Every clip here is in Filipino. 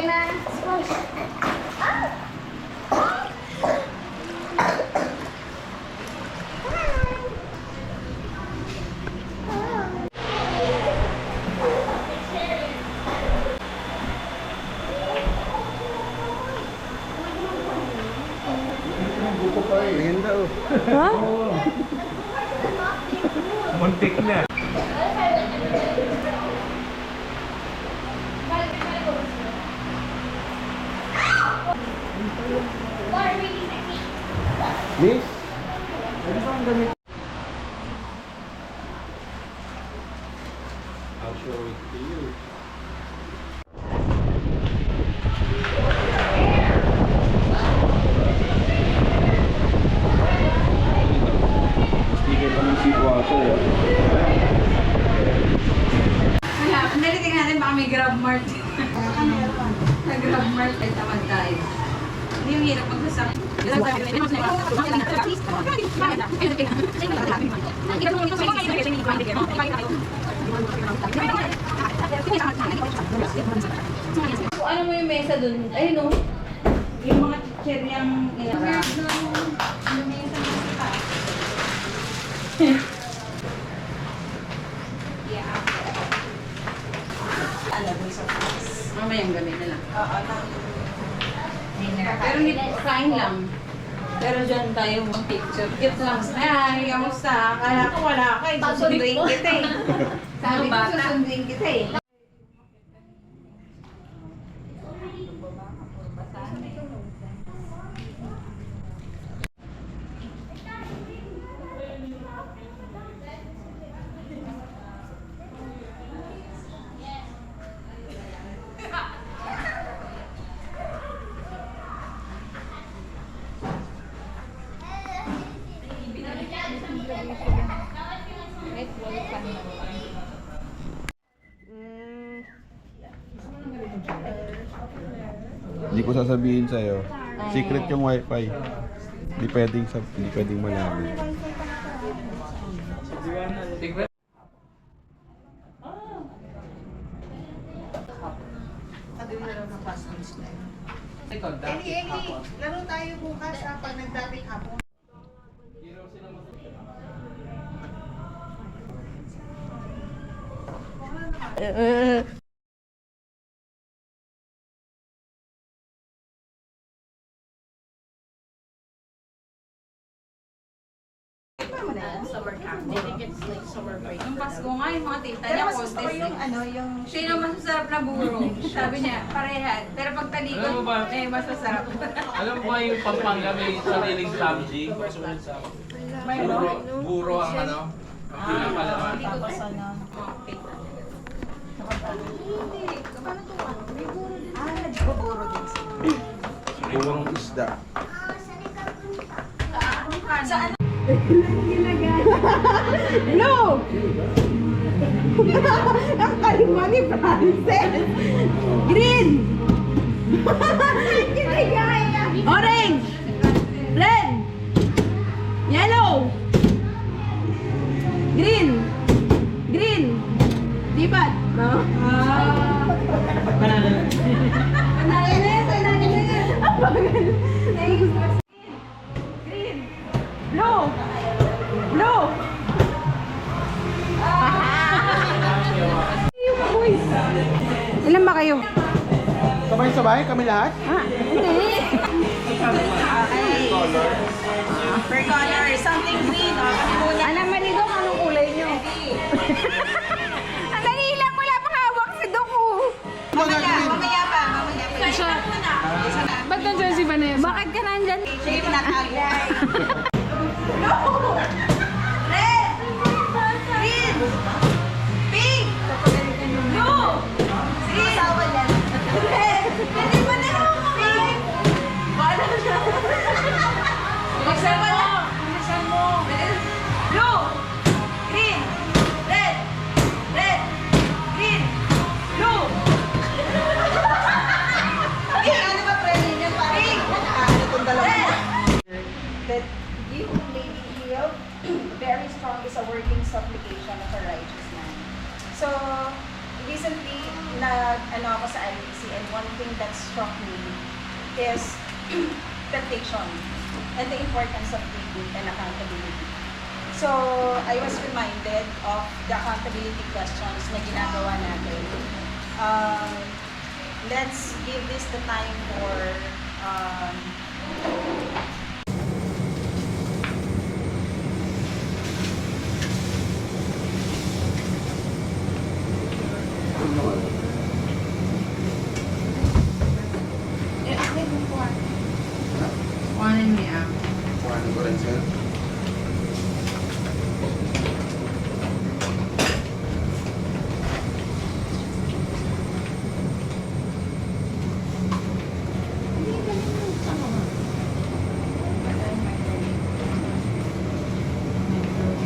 ka na. Squash. Buko pa eh. Ganda oh. Ha? Muntik na. Miss? Ano ba ang damit? I'll show it to you. Sticker pa ng seawater. Wala, naliting natin baka may grab mart. Nag-grab mart ay tamad tayo. Hindi yung hirap magsasak. Ano mo yung mesa dun? Ayun o. Yung mga chicheryang ilang. Yung mesa mo sa mamayang gabi na lang. Pero hindi kain lang. Pero dyan tayo mga picture. Cute lang. Ay, kamusta? Kala ko wala ka. Susunduin kita eh. Sabi ko susunduin kita eh. Hindi ko sasabihin sa'yo. Secret yung wifi. Hindi pwedeng malaman. Eli, laro tayo bukas pag nagdating hapon. Summer camp. I think it's like summer break. Nung Pasko nga yung mga tita Pero niya mas gusto ko yung ano, yung... Sino mas masarap na buro? Sabi niya, parehan. Pero pag talikod, Alam mo ba? eh, mas masarap. Alam mo ba yung Pampanga may sariling samji? Buro ang ano? Ang pinapalaman. Tapos ano... Okay. nagbuburo din sila. Burong isda. Saan? No! Ang kalima ni Frances! Green! Orange! Red! Yellow! Green! Green! Dibat? No? Panalo na yan, panalo na yan. Green! Blue! Blue! Ilan ba kayo? Sabay-sabay kami lahat? Hindi. Per color, something green. Alam, maligo anong kulay nyo? Ang dali lang, wala pang hawak si Doc. Mamaya pa. Ba't nandiyan si Vanessa? Bakit ka nandyan? Sige, pinatagay. Red! Green! Pink! Blue! Green! Red! Hindi mo na pink! Wala na. Buksan mo! Buksan mo! Blue! Green! Red! Red! Green! Blue! Ano ba pwede niya para ano itong dalawa? That you, Lady Eo, very strong is a working supplication of a righteous man. So, recently, ano ako sa IBC and one thing that struck me is temptation and the importance of giving and accountability. So, I was reminded of the accountability questions na ginagawa natin. Let's give this the time for Kuhanin mo yan. Paano ko rin, sir?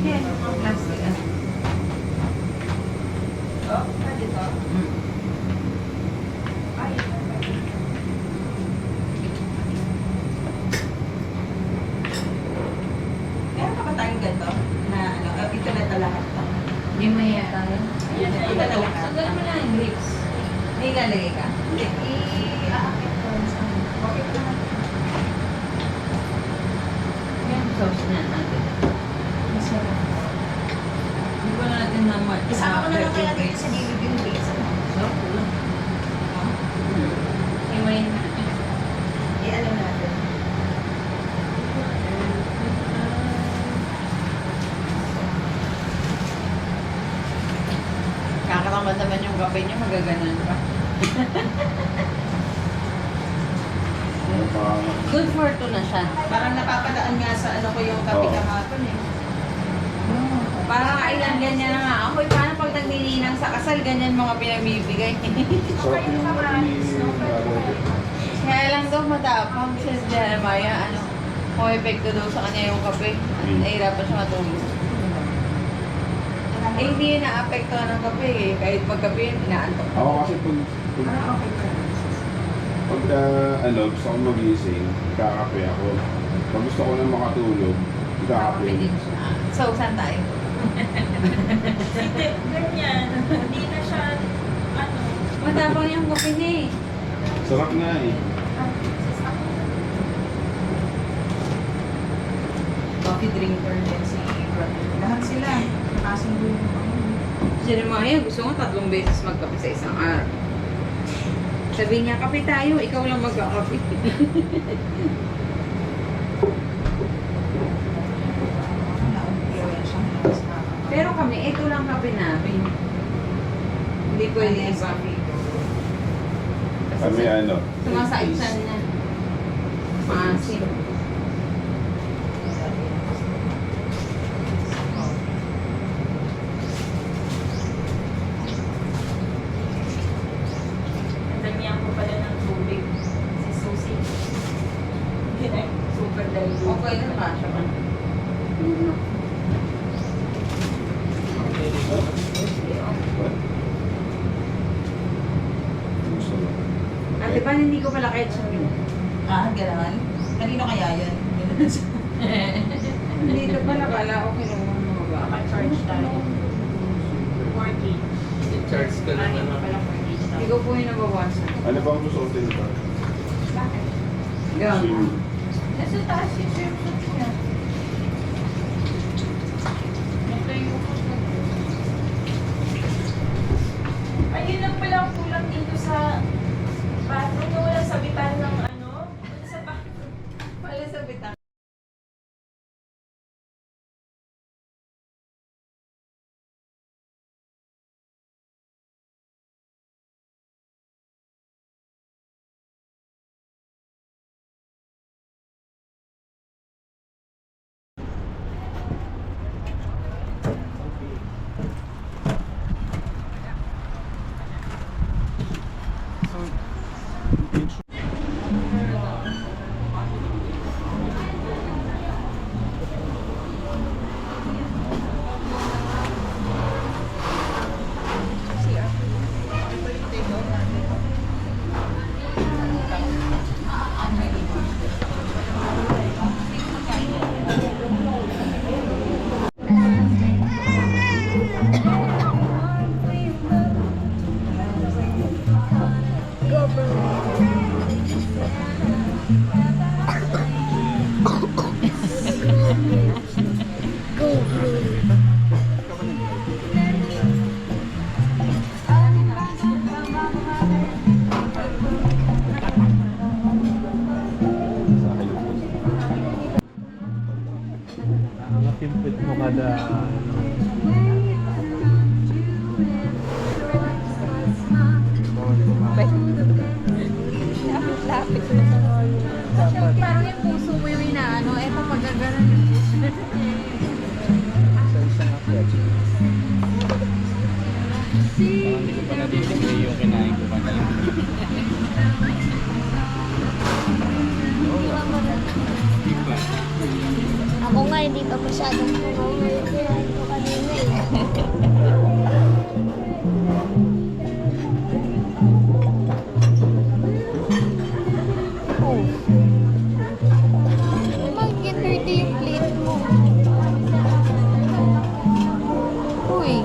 Yan, ang plastic. oh, pwede to. Ay, meron ka ba tayong ganito? Na ano, ito na ito lahat to. Yung may tayo. Ito na lahat. Sandali mo lang yung grapes. May ilalagay ka? Hindi. I-aakit ko. Okay na. Yan, sauce na natin. Masarap. Hindi ko na natin naman. Isama ko na lang kaya dito sa gilid yung base. Sarap ko lang. Iwain na. I-ano natin. Kakatamad naman yung kape niya, magaganan pa. Ano pa? Good for two na siya. Parang napapadaan nga sa ano ko yung kape Oo. kahapon eh. Parang kailan ganyan na nga ako. Paano pag nagnininang sa kasal, ganyan mga pinamibigay. Sarap yung ni Kaya lang daw matapang si Jeremiah, ano, kung epekto daw sa kanya yung kape. Nahirapan siya matulog. Eh, hindi yun na-apektuhan ng kape eh. Kahit magkape yun, inaantok. Ako kasi pagka gusto ko magising, kakape ako. Pag gusto ko na makatulog, kakape. Kape din siya. So, saan tayo? Hindi, ganyan. Hindi na siya, ano, Matapang yung kape niya eh. Sarap nga eh. Coffee drinker din si brother. Lahat sila. Kasing buhay mo. Si Jeremiah, gusto nga 3 beses magkape sa isang araw. Sabi niya, kape tayo, ikaw lang magkakape. Pero kami, ito lang kape namin. Hindi pwede iba. Kami ano. Sumasaitan niya. Maasim. damihan ko pala ng tubig. Si Susie. Super dali. Okay na kasha ka. Gusto mo. Ate, paano hindi ko pala ketchup yun? Ah, gano'n? Kanino kaya yun? Dito pala pala, okay naman mga ba? Maka-charge tayo. 4K. I-charge ka lang ano. Ikaw po yung nabawasan. Ano bang gusto ko ba? Bakit? Gawin. Nasa taas yung swimsuit niya. Ito yung ayun lang pala ang kulang dito sa bathroom na wala sabitan ng ano. Wala sa bathroom. Pala sa bitang. simpit mo kada ano. Lapit na sa parang yung puso mo yung inaano, eto pagkagalan yung puso. Sa isang akyat. Parang hindi ko pa nadidinig yung kinain ko kanina. Ako nga, hindi pa masyadong kumamayin ko kanina eh. Oh. Mag-get dirty yung plate mo. Uy.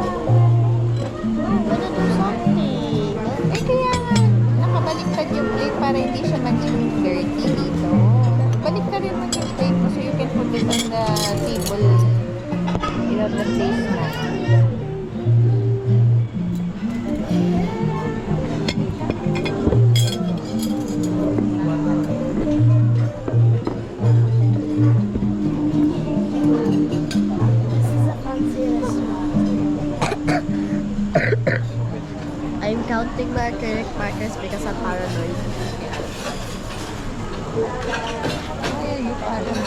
Ano to something? Eh kaya nga, nakabaliktad yung plate para hindi siya maging dirty dito. Balik ka rin mo yung plate mo so you can put it on the table. You have the place na. I'm counting my acrylic markers because I'm paranoid. Ay, yung parang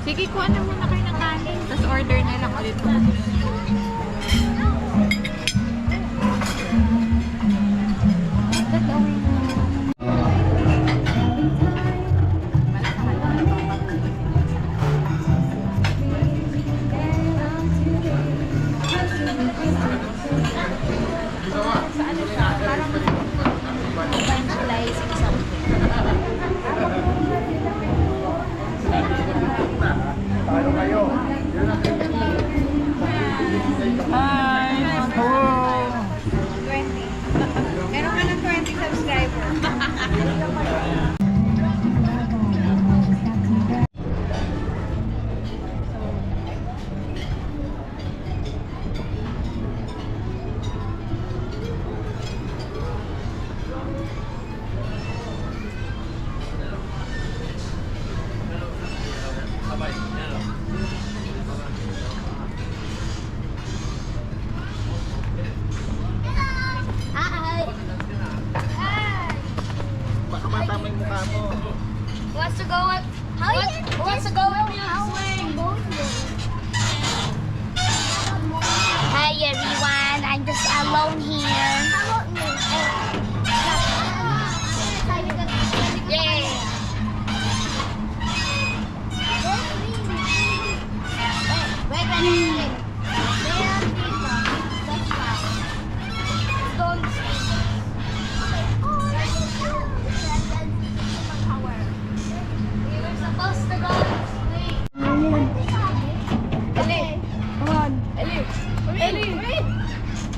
sige, kuha na muna kayo ng kanin. Tapos order na lang ulit. Meron ka ng 20 subscriber. Hi! Hi! Baka matama yung mukha mo. Who wants to go with... Who wants to go with me on swing? Hi everyone, I'm just alone here. Yay! Wait. Don't We were supposed to go swing. Ellie! Come on! Ellie! Ellie!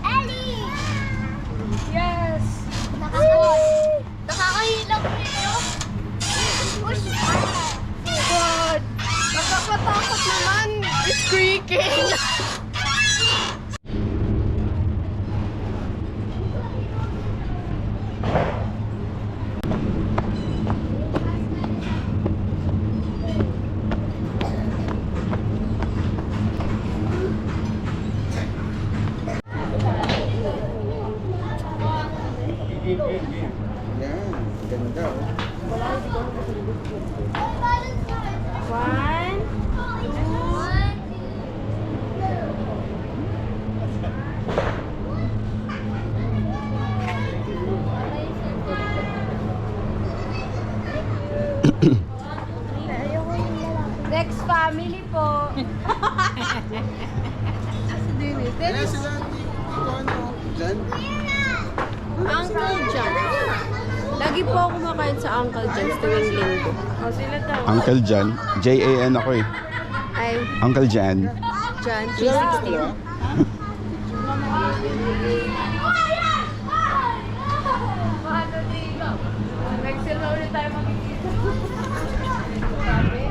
Ellie! Yes! Nakakahilap niyo! Push! God! Nakakatakot naman! It's creaking! Yan, ganda oh. One. Next family po. Kaya sila, dito ano, dyan. Uncle John. Lagi po ako kumakain sa Uncle John's tuwing linggo. O, sila daw. Uncle Jan. J-A-N ako eh. Ay, Uncle Jan. John 360. Next year na ulit tayo magkikita. Sabi?